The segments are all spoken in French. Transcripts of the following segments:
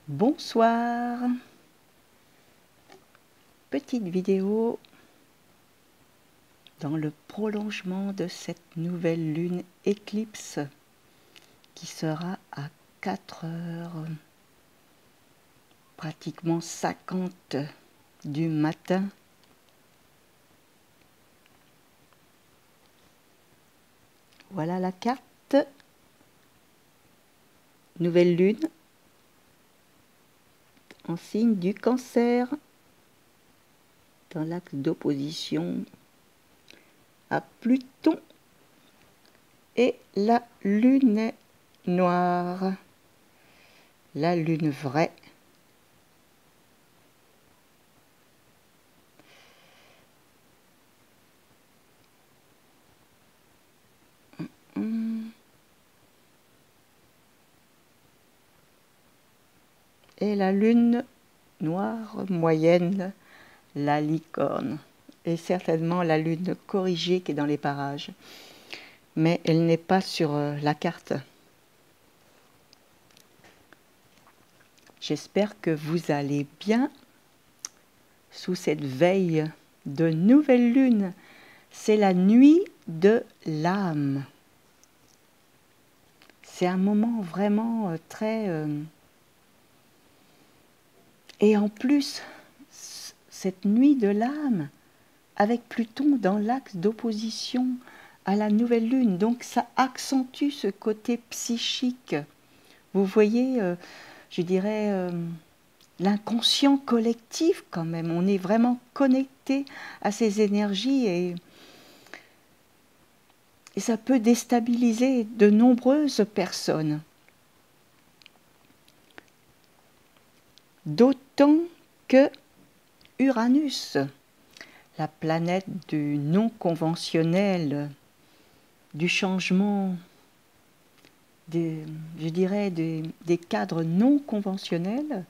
Bonsoir. Petite vidéo dans le prolongement de cette nouvelle lune éclipse qui sera à 4 heures, pratiquement 50 du matin. Voilà la carte. Nouvelle lune en signe du Cancer, dans l'axe d'opposition à Pluton, et la lune est noire, la lune vraie. Et la lune noire moyenne, la licorne, et certainement la lune corrigée qui est dans les parages, mais elle n'est pas sur la carte. J'espère que vous allez bien sous cette veille de nouvelle lune. C'est la nuit de l'âme. C'est un moment vraiment très... Et en plus, cette nuit de l'âme, avec Pluton dans l'axe d'opposition à la nouvelle lune, donc ça accentue ce côté psychique. Vous voyez, je dirais, l'inconscient collectif quand même. On est vraiment connecté à ces énergies et ça peut déstabiliser de nombreuses personnes. D'autant que Uranus, la planète du non conventionnel, du changement, je dirais des cadres non conventionnels,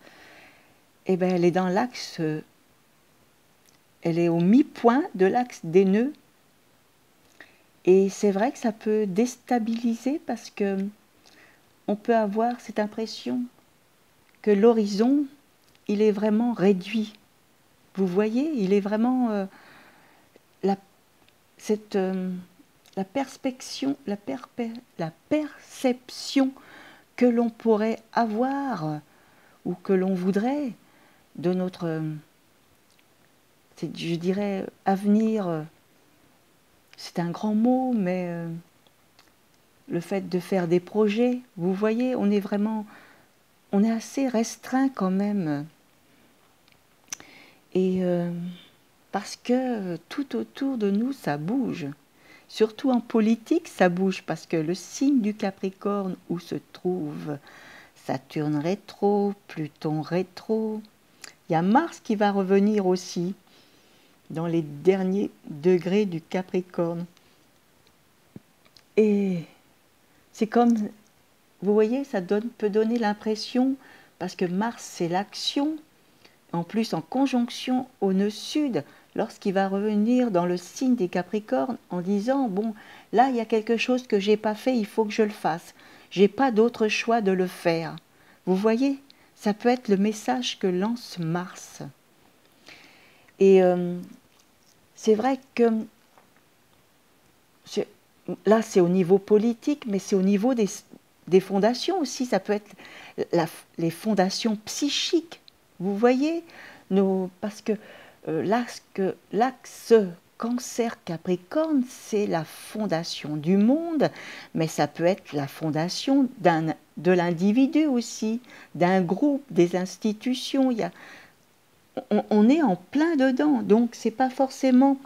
eh bien, elle est dans l'axe, elle est au mi-point de l'axe des nœuds. Et c'est vrai que ça peut déstabiliser parce que on peut avoir cette impression que l'horizon, il est vraiment réduit. Vous voyez, il est vraiment la perception que l'on pourrait avoir ou que l'on voudrait de notre, je dirais, avenir. C'est un grand mot, mais le fait de faire des projets, vous voyez, on est assez restreint quand même. Et parce que tout autour de nous, ça bouge. Surtout en politique, ça bouge parce que le signe du Capricorne où se trouve Saturne rétro, Pluton rétro, il y a Mars qui va revenir aussi dans les derniers degrés du Capricorne. Et c'est comme, vous voyez, ça peut donner l'impression, parce que Mars c'est l'action, en plus en conjonction au nœud sud, lorsqu'il va revenir dans le signe des Capricornes en disant, bon, là il y a quelque chose que je n'ai pas fait, il faut que je le fasse. Je n'ai pas d'autre choix de le faire. Vous voyez, ça peut être le message que lance Mars. Et c'est vrai que là c'est au niveau politique, mais c'est au niveau des fondations aussi. Ça peut être les fondations psychiques. Vous voyez, parce que l'axe Cancer-Capricorne, c'est la fondation du monde, mais ça peut être la fondation de l'individu aussi, d'un groupe, des institutions. On est en plein dedans, donc c'est pas forcément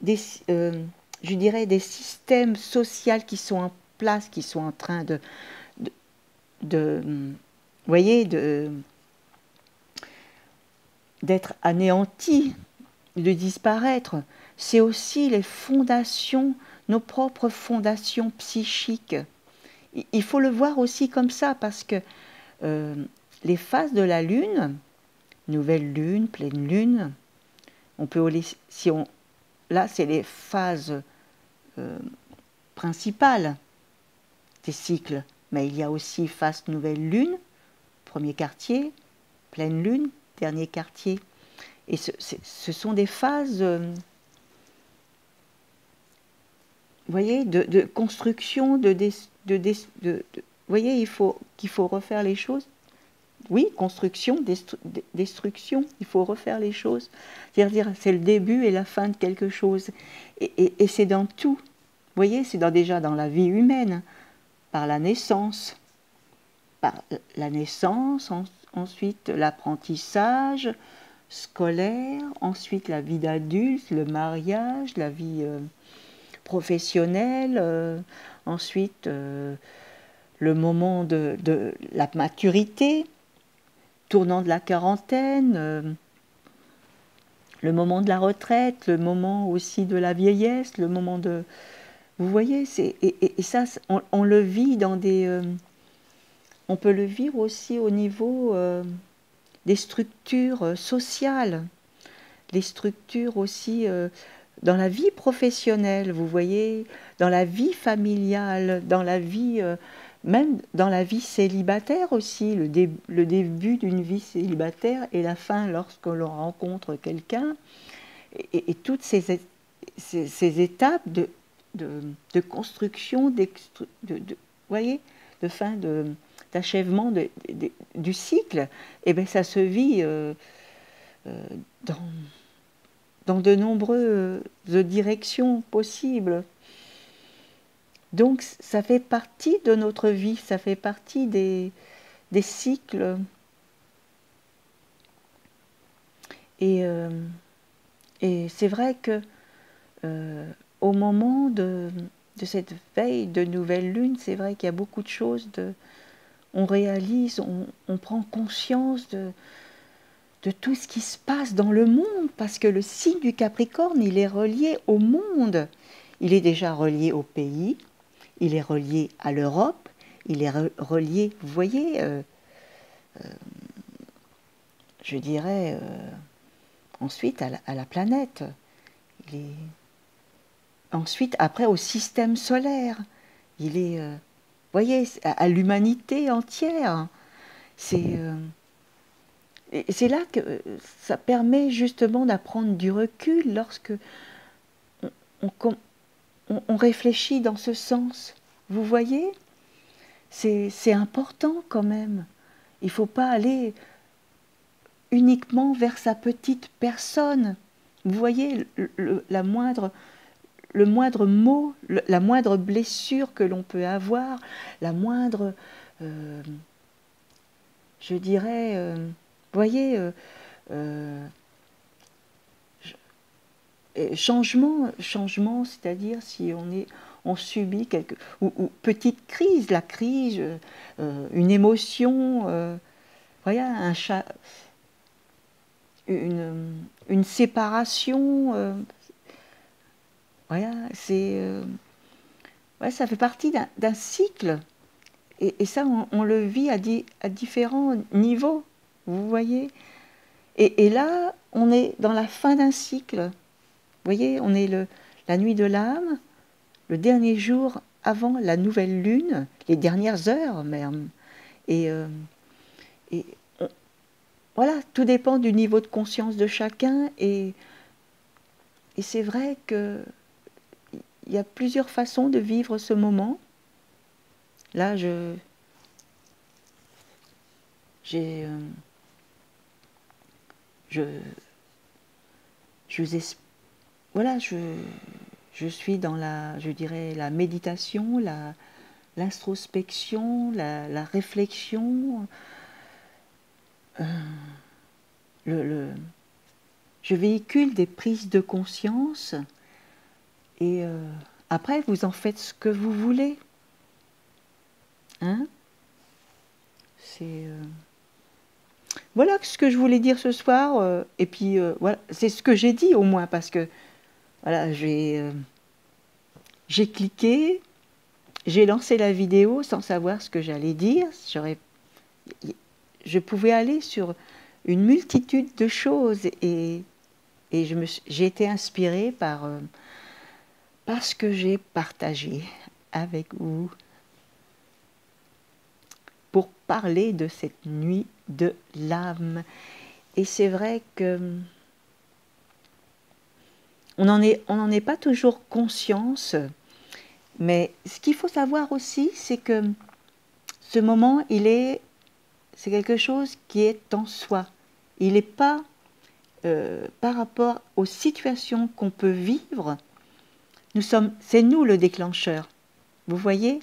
je dirais des systèmes sociaux qui sont en place, qui sont en train vous voyez, d'être anéantis, de disparaître. C'est aussi les fondations, nos propres fondations psychiques. Il faut le voir aussi comme ça, parce que les phases de la Lune, nouvelle Lune, pleine Lune, on peut, là c'est les phases principales des cycles, mais il y a aussi phase nouvelle Lune, premier quartier, pleine lune, dernier quartier. Et ce sont des phases, vous voyez, de construction, vous voyez, qu'il faut refaire les choses. Oui, construction, destruction, il faut refaire les choses. C'est-à-dire, c'est le début et la fin de quelque chose. Et c'est dans tout. Vous voyez, c'est déjà dans la vie humaine, par la naissance. Ensuite l'apprentissage scolaire, ensuite la vie d'adulte, le mariage, la vie professionnelle, ensuite le moment de la maturité, tournant de la quarantaine, le moment de la retraite, le moment aussi de la vieillesse, le moment de... Vous voyez, et ça, on le vit dans des... on peut le vivre aussi au niveau des structures sociales, les structures aussi dans la vie professionnelle, vous voyez, dans la vie familiale, dans la vie... même dans la vie célibataire aussi, le début d'une vie célibataire et la fin lorsque l'on rencontre quelqu'un, et toutes ces étapes de construction, voyez, de fin d'achèvement du cycle, et bien ça se vit dans de nombreuses directions possibles. Donc ça fait partie de notre vie, ça fait partie des cycles. Et c'est vrai que au moment de cette veille de nouvelle lune, c'est vrai qu'il y a beaucoup de choses, on réalise, on prend conscience de tout ce qui se passe dans le monde, parce que le signe du Capricorne, il est relié au monde. Il est déjà relié au pays, il est relié à l'Europe, il est relié, vous voyez, je dirais, ensuite à la planète. Ensuite, après, au système solaire. Il est, vous voyez, à l'humanité entière. C'est là que ça permet justement d'apprendre du recul lorsque on réfléchit dans ce sens. Vous voyez, c'est important quand même. Il ne faut pas aller uniquement vers sa petite personne. Vous voyez, le moindre mot, la moindre blessure que l'on peut avoir, la moindre, je dirais, vous voyez, changement, c'est-à-dire si on subit ou petite crise, la crise, une émotion, voilà, une séparation, voilà, ouais, ça fait partie d'un cycle, et ça on le vit à différents niveaux, vous voyez, et là on est dans la fin d'un cycle. Vous voyez, on est la nuit de l'âme, le dernier jour avant la nouvelle lune, les dernières heures même. Et voilà, tout dépend du niveau de conscience de chacun. Et c'est vrai qu'il y a plusieurs façons de vivre ce moment. Là, je vous explique. Voilà, je suis dans je dirais, la méditation, l'introspection, la réflexion. Je véhicule des prises de conscience, et après, vous en faites ce que vous voulez. Hein? Voilà ce que je voulais dire ce soir. Et puis, voilà, c'est ce que j'ai dit au moins, parce que voilà, j'ai cliqué, j'ai lancé la vidéo sans savoir ce que j'allais dire. Je pouvais aller sur une multitude de choses, et j'ai été inspirée par ce que j'ai partagé avec vous. pour parler de cette nuit de l'âme. Et c'est vrai que on n'en est pas toujours conscience, mais ce qu'il faut savoir aussi, c'est que ce moment, c'est quelque chose qui est en soi. Il n'est pas par rapport aux situations qu'on peut vivre. C'est nous le déclencheur. Vous voyez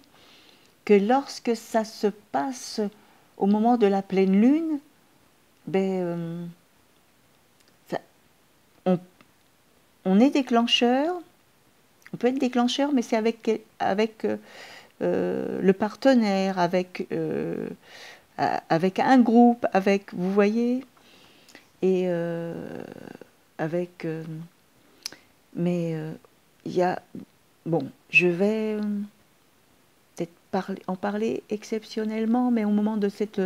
que lorsque ça se passe au moment de la pleine lune, ben, on est déclencheur, on peut être déclencheur, mais c'est avec le partenaire, avec un groupe, vous voyez, et mais il y a, bon, je vais peut-être en parler exceptionnellement, mais au moment de cette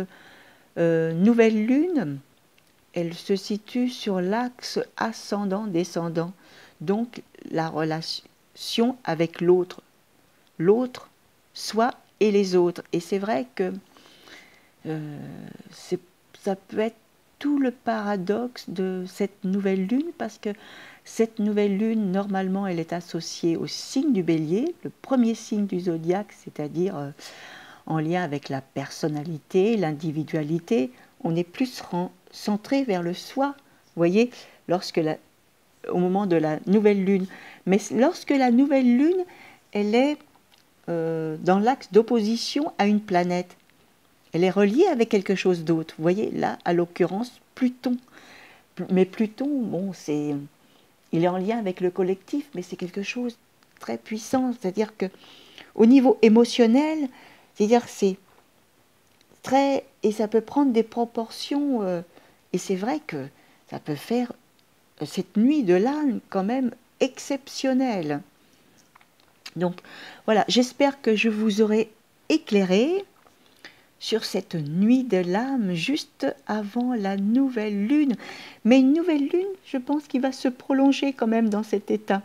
nouvelle lune, elle se situe sur l'axe ascendant-descendant, donc la relation avec l'autre, soi et les autres. Et c'est vrai que ça peut être tout le paradoxe de cette nouvelle lune, parce que cette nouvelle lune, normalement, elle est associée au signe du Bélier, le premier signe du zodiaque, c'est-à-dire en lien avec la personnalité, l'individualité. On est plus centré vers le soi, vous voyez, au moment de la nouvelle lune. Mais lorsque la nouvelle lune, elle est dans l'axe d'opposition à une planète, elle est reliée avec quelque chose d'autre. Vous voyez, là, à l'occurrence, Pluton. Mais Pluton, bon, il est en lien avec le collectif, mais c'est quelque chose de très puissant. C'est-à-dire que, au niveau émotionnel, c'est-à-dire c'est très, et ça peut prendre des proportions. Et c'est vrai que ça peut faire cette nuit de l'âme quand même exceptionnelle. Donc voilà, j'espère que je vous aurai éclairé sur cette nuit de l'âme juste avant la nouvelle lune. Mais une nouvelle lune, je pense qu'il va se prolonger quand même dans cet état.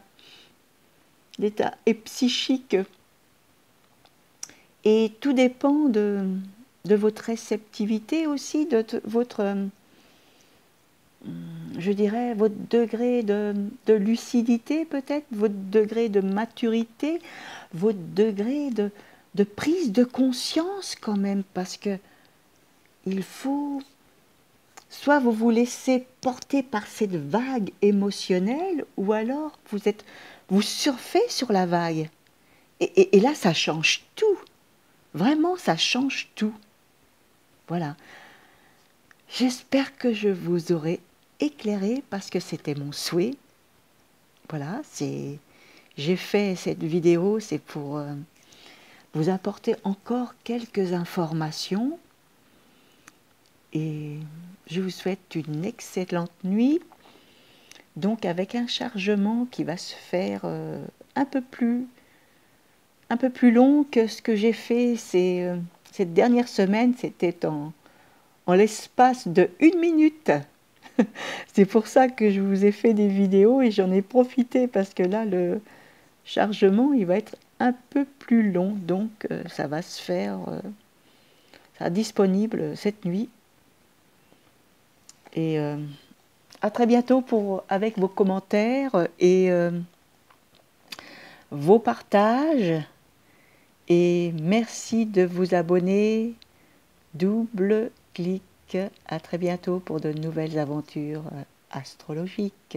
L'état est psychique. Et tout dépend de votre réceptivité aussi, de votre, je dirais, votre degré de lucidité peut-être, votre degré de maturité, votre degré de prise de conscience quand même, parce que il faut, soit vous vous laissez porter par cette vague émotionnelle, ou alors vous surfez sur la vague. Et là, ça change tout. Vraiment, ça change tout. Voilà. J'espère que je vous aurai éclairé, parce que c'était mon souhait. Voilà, j'ai fait cette vidéo, c'est pour vous apporter encore quelques informations. Et je vous souhaite une excellente nuit. Donc avec un chargement qui va se faire un peu plus long que ce que j'ai fait cette dernière semaine. C'était en l'espace de 1 minute. C'est pour ça que je vous ai fait des vidéos, et j'en ai profité, parce que là, le chargement, il va être un peu plus long. Donc ça va se faire, ça sera disponible cette nuit. Et à très bientôt avec vos commentaires et vos partages. Et merci de vous abonner. Double clic. À très bientôt pour de nouvelles aventures astrologiques.